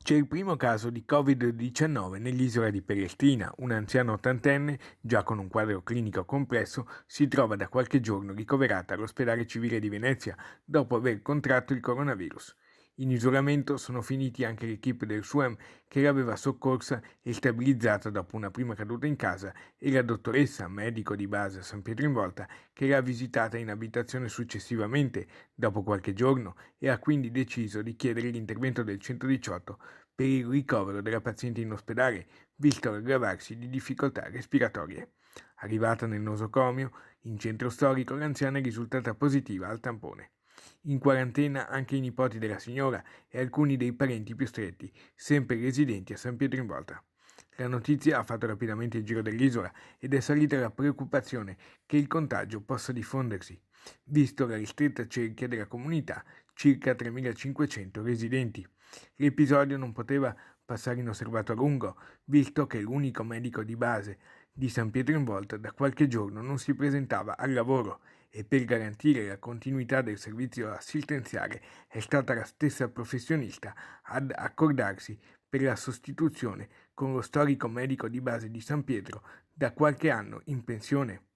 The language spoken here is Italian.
C'è il primo caso di Covid-19 nell'isola di Pellestrina. Un anziano ottantenne, già con un quadro clinico complesso, si trova da qualche giorno ricoverata all'ospedale civile di Venezia dopo aver contratto il coronavirus. In isolamento sono finiti anche l'equipe del SUEM che l'aveva soccorsa e stabilizzata dopo una prima caduta in casa e la dottoressa, medico di base a San Pietro in Volta, che l'ha visitata in abitazione successivamente, dopo qualche giorno, e ha quindi deciso di chiedere l'intervento del 118 per il ricovero della paziente in ospedale, visto l'aggravarsi di difficoltà respiratorie. Arrivata nel nosocomio, in centro storico, l'anziana è risultata positiva al tampone. In quarantena anche i nipoti della signora e alcuni dei parenti più stretti, sempre residenti a San Pietro in Volta. La notizia ha fatto rapidamente il giro dell'isola ed è salita la preoccupazione che il contagio possa diffondersi, visto la ristretta cerchia della comunità, circa 3.500 residenti. L'episodio non poteva passare inosservato a lungo, visto che l'unico medico di base di San Pietro in Volta da qualche giorno non si presentava al lavoro e per garantire la continuità del servizio assistenziale è stata la stessa professionista ad accordarsi per la sostituzione con lo storico medico di base di San Pietro da qualche anno in pensione.